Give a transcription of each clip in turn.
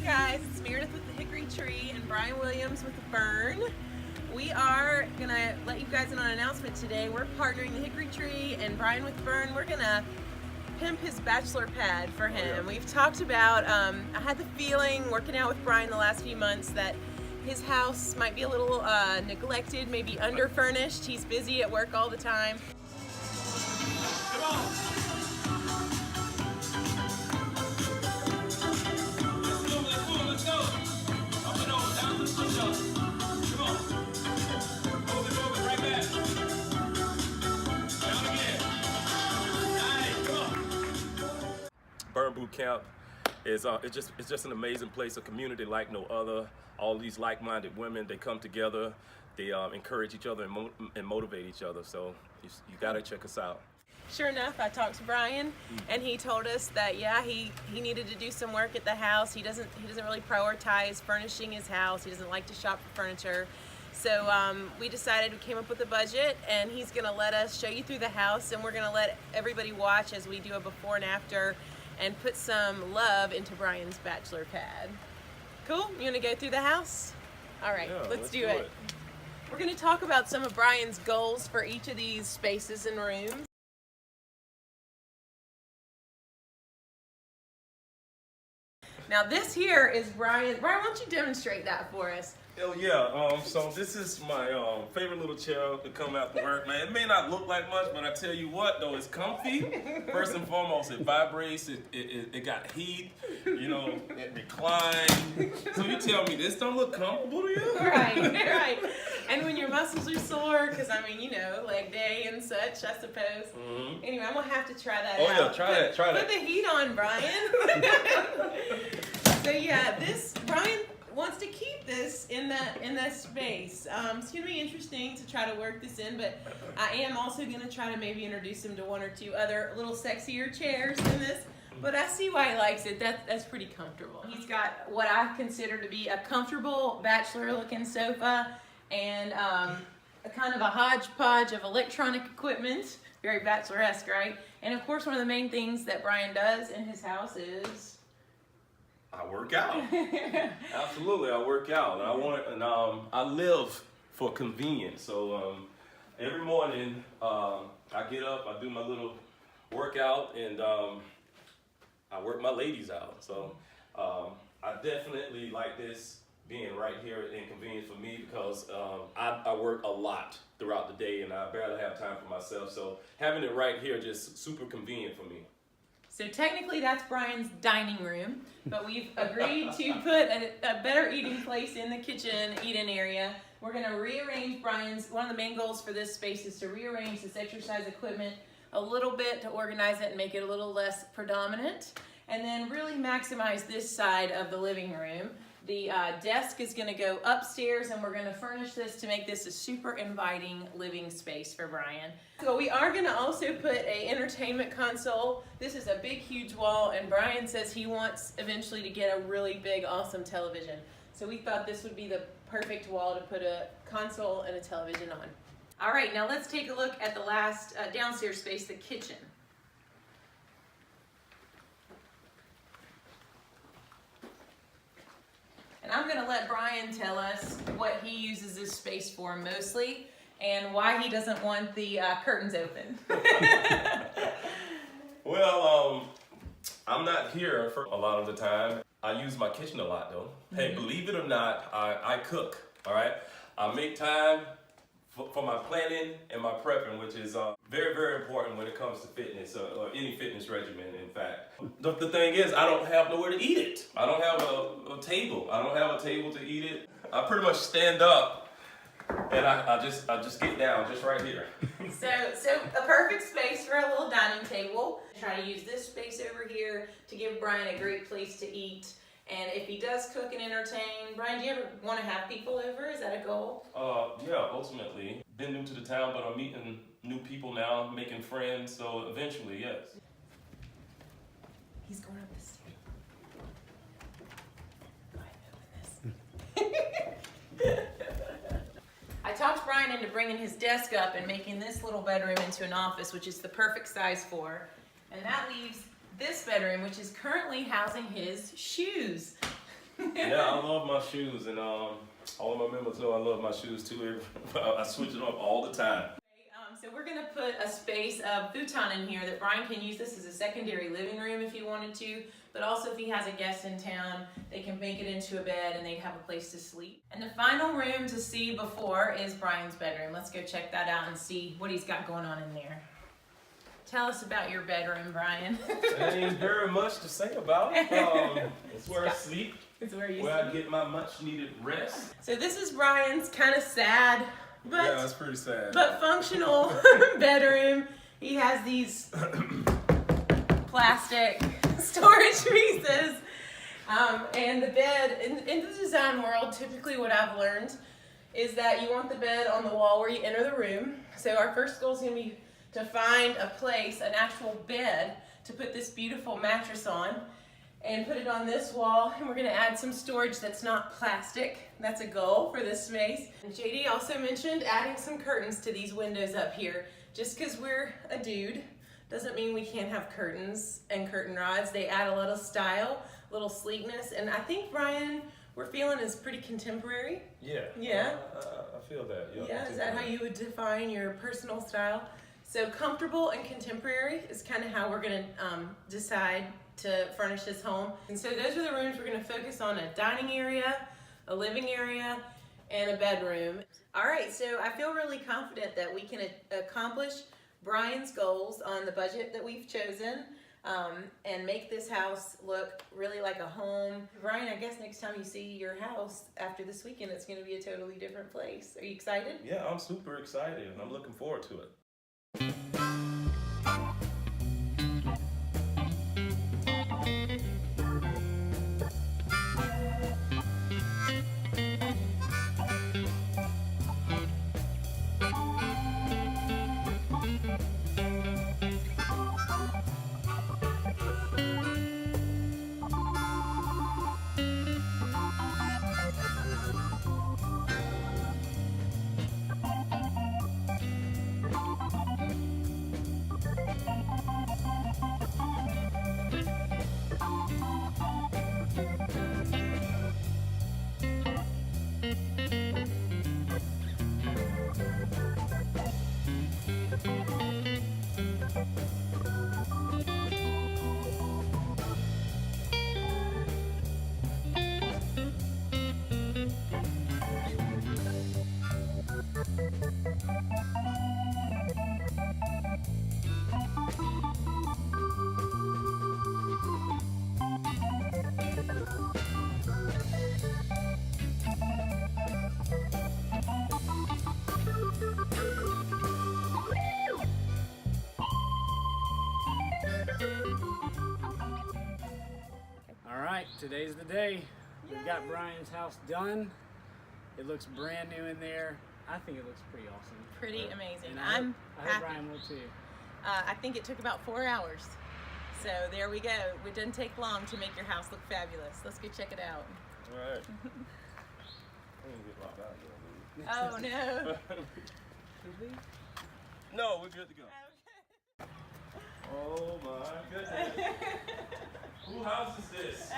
guys, it's Meredith with the Hickory Tree and Brian Williams with the Burn. We are gonna let you guys in on an announcement today. We're partnering the Hickory Tree and Brian with Burn. We're gonna pimp his bachelor pad for him. We've talked about, I had the feeling working out with Brian the last few months that his house might be a little neglected, maybe underfurnished. He's busy at work all the time. Come on. Let's go. Up and over, down to the push-up. Come on. Move it, right back. Down again. Nice, come on. Burn Boot Camp is it's just an amazing place, a community like no other. All these like-minded women, they come together, they encourage each other and motivate each other. So you gotta check us out. Sure enough, I talked to Brian, and he told us that he needed to do some work at the house. He doesn't really prioritize furnishing his house. He doesn't like to shop for furniture. So we came up with a budget, and he's gonna let us show you through the house, and we're gonna let everybody watch as we do a before and after and put some love into Brian's bachelor pad. Cool? You wanna go through the house? All right, Yeah, let's do it. We're gonna talk about some of Brian's goals for each of these spaces and rooms. Now this here is Brian. Brian, why don't you demonstrate that for us? Hell yeah, so this is my favorite little chair to come after work, man. It may not look like much, but I tell you what, though, it's comfy. First and foremost, it vibrates, it got heat, you know, it reclines. So you tell me this don't look comfortable to you? Right. And when your muscles are sore, because I mean, you know, leg day and such, I suppose. Mm-hmm. Anyway, I'm gonna have to try that out. Oh yeah, try that. Put the heat on, Brian. So yeah, Brian wants to keep this in that space. It's gonna be interesting to try to work this in, but I am also gonna try to maybe introduce him to one or two other little sexier chairs than this. But I see why he likes it. That's pretty comfortable. He's got what I consider to be a comfortable bachelor-looking sofa and a kind of a hodgepodge of electronic equipment. Very bachelor-esque, right? And of course, one of the main things that Brian does in his house is I work out. Absolutely, I work out. I live for convenience. So every morning I get up, I do my little workout, and I work my ladies out. So I definitely like this being right here and convenient for me because I work a lot throughout the day and I barely have time for myself. So having it right here just super convenient for me. So technically that's Brian's dining room, but we've agreed to put a better eating place in the kitchen, eat-in area. We're gonna rearrange one of the main goals for this space is to rearrange this exercise equipment a little bit to organize it and make it a little less predominant, and then really maximize this side of the living room. The desk is gonna go upstairs, and we're gonna furnish this to make this a super inviting living space for Brian. So we are gonna also put a entertainment console. This is a big, huge wall, and Brian says he wants eventually to get a really big, awesome television. So we thought this would be the perfect wall to put a console and a television on. All right, now let's take a look at the last downstairs space, the kitchen. And I'm gonna let Brian tell us what he uses this space for mostly and why he doesn't want the curtains open. Well, I'm not here for a lot of the time. I use my kitchen a lot though. Hey, believe it or not, I cook, all right? I make time for my planning and my prepping, which is very, very important when it comes to fitness or any fitness regimen, in fact. The thing is, I don't have nowhere to eat it. I don't have a table. I don't have a table to eat it. I pretty much stand up and I just get down just right here. So a perfect space for a little dining table. Try to use this space over here to give Brian a great place to eat. And if he does cook and entertain, Brian, do you ever want to have people over? Is that a goal? Yeah, ultimately. Been new to the town, but I'm meeting new people now, making friends, so eventually, yes. He's going up the stairs. Go ahead and open this. I talked Brian into bringing his desk up and making this little bedroom into an office, which is the perfect size for. And that leaves this bedroom, which is currently housing his shoes. Yeah, I love my shoes, and all of my members know I love my shoes too. I switch it up all the time. So we're gonna put a space of futon in here that Brian can use this as a secondary living room if he wanted to, but also if he has a guest in town, they can make it into a bed and they'd have a place to sleep. And the final room to see before is Brian's bedroom. Let's go check that out and see what he's got going on in there. Tell us about your bedroom, Brian. There ain't very much to say about it. It's where I sleep. It's where you Where I sleep. get my much needed rest. So this is Brian's kind of sad, Yeah, that's pretty sad. but functional bedroom. He has these plastic storage pieces. And the bed, in the design world, typically what I've learned is that you want the bed on the wall where you enter the room. So our first goal is going to be to find a place, an actual bed, to put this beautiful mattress on and put it on this wall. And we're going to add some storage that's not plastic. That's a goal for this space. And JD also mentioned adding some curtains to these windows up here. Just because we're a dude doesn't mean we can't have curtains and curtain rods. They add a little style, a little sleekness. And I think, Brian, we're feeling is pretty contemporary. Yeah. Yeah. I feel that. Yeah, is that how you would define your personal style? So comfortable and contemporary is kind of how we're going to decide to furnish this home. And so those are the rooms we're going to focus on: a dining area, a living area, and a bedroom. All right, so I feel really confident that we can accomplish Brian's goals on the budget that we've chosen, and make this house look really like a home. Brian, I guess next time you see your house after this weekend, it's going to be a totally different place. Are you excited? Yeah, I'm super excited, and I'm looking forward to it. Today's the day. We've got Brian's house done. It looks brand new in there. I think it looks pretty awesome. Pretty amazing. And I'm I hope happy. Brian will too. I think it took about 4 hours. So there we go. It didn't take long to make your house look fabulous. Let's go check it out. All right. I'm gonna get locked out. Oh no. No, we're good to go. Okay. Oh my goodness. Whose house is this?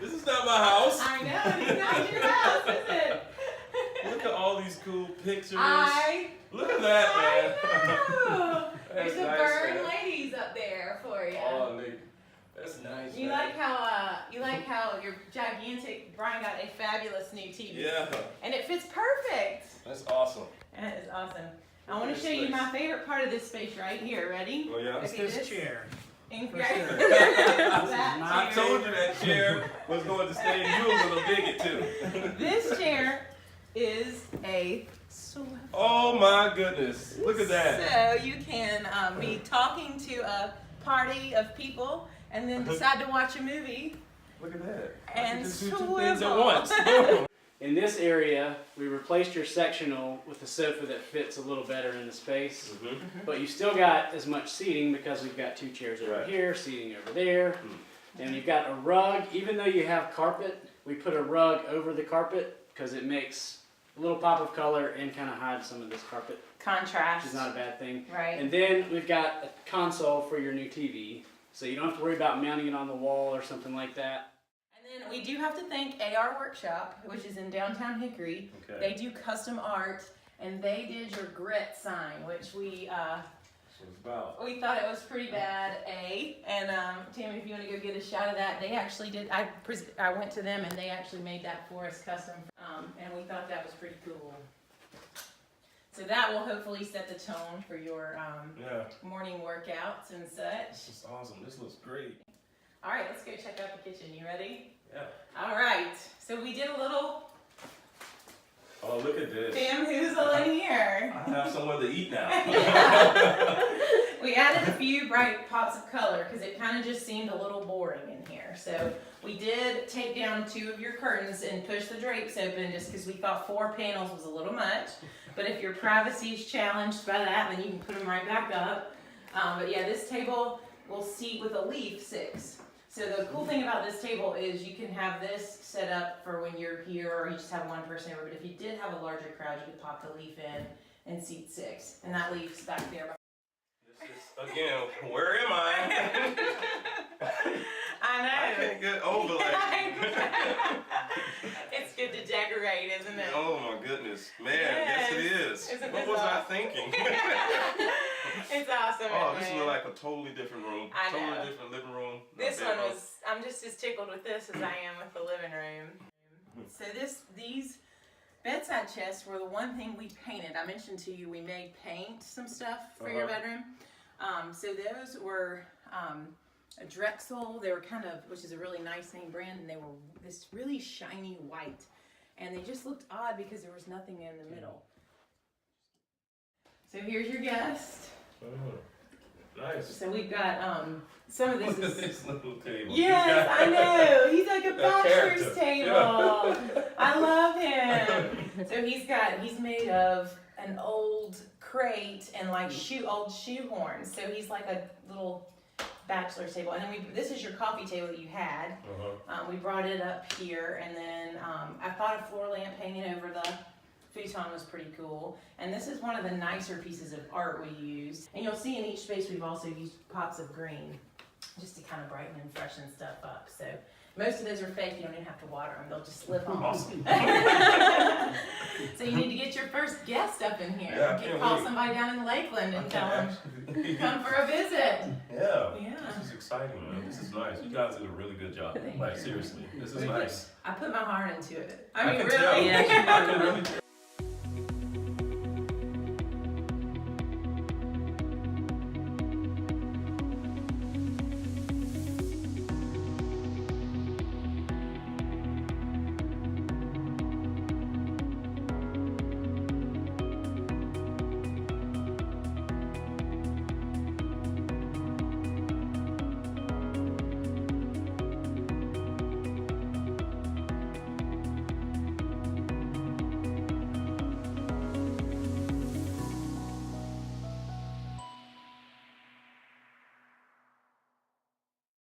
This is not my house. I know, it's not your house, is it? Look at all these cool pictures. Look at I that, man. know. That's There's a nice, burn man. ladies up there for you. Oh, nigga. That's nice. You man. like how your gigantic Brian got a fabulous new TV. Yeah. And it fits perfect. That's awesome. That is awesome. I want to show you my favorite part of this space right here. Ready? Oh, yeah? Look It's at this chair. Incredible. For sure. I told you that chair was going to stay in you. You were going to dig it too. This chair is a sofa. Oh my goodness. Look at that. So you can be talking to a party of people and then decide to watch a movie. Look at that. And I can just do two things at swivel. once. Boom. In this area, we replaced your sectional with a sofa that fits a little better in the space. Mhm. But you still got as much seating because we've got two chairs over Right. here, seating over there. And you've got a rug. Even though you have carpet, we put a rug over the carpet because it makes a little pop of color and kind of hides some of this carpet, Contrast. which is not a bad thing. Right. And then we've got a console for your new TV. So you don't have to worry about mounting it on the wall or something like that. And And we do have to thank AR Workshop, which is in downtown Hickory. Okay. They do custom art, and they did your grit sign, which we About. we thought it was pretty bad, and Tammy, if you want to go get a shot of that, they actually did. I went to them and they actually made that for us custom, and we thought that was pretty cool. So that will hopefully set the tone for your morning workouts and such. This is awesome. This looks great. All right, let's go check out the kitchen. You ready? Yeah. All right. So we did a little Oh, look at this. bamboozle in here. I have somewhere to eat now. We added a few bright pops of color because it kind of just seemed a little boring in here. So we did take down 2 of your curtains and push the drapes open just because we thought 4 panels was a little much. But if your privacy is challenged by that, then you can put them right back up. But yeah, this table will seat with a leaf 6. So the cool thing about this table is you can have this set up for when you're here or you just have one person over. But if you did have a larger crowd, you could pop the leaf in and seat 6. And that leaf's back there. This is, again, where am I? I know. I can't get overlay. It's good to decorate, isn't it? Oh my goodness. Man, yes it is. Isn't What this was I awesome? thinking? It's awesome. Oh, this man. looks like a totally different room. I know. Totally different living room. This not one bedroom. was, I'm just as tickled with this as I am with the living room. So these bedside chests were the one thing we painted. I mentioned to you we made paint some stuff for your bedroom. So those were a Drexel. They were kind of, which is a really nice name brand, and they were this really shiny white. And they just looked odd because there was nothing in the middle. So here's your guest. Oh, nice. So we've got some of this Look at is this little table. yes, I know. He's like a bachelor's character. table. Yeah. I love him. So he's made of an old crate and like old shoehorns. So he's like a little bachelor's table. And then this is your coffee table that you had. We brought it up here, and then I thought a floor lamp hanging over the futon was pretty cool. And this is one of the nicer pieces of art we used. And you'll see in each space we've also used pops of green just to kind of brighten and freshen stuff up. So most of those are fake. You don't even have to water them. They'll just slip on. Awesome. So you need to get your first guest up in here. Yeah, I can't Call wait. somebody down in Lakeland and tell them, them. come for a visit. Yeah. Yeah. This is exciting, man. This is nice. You guys did a really good job. Thank Like you. seriously, this is nice. I put my heart into it. I mean, can really. tell. Yeah. I can really.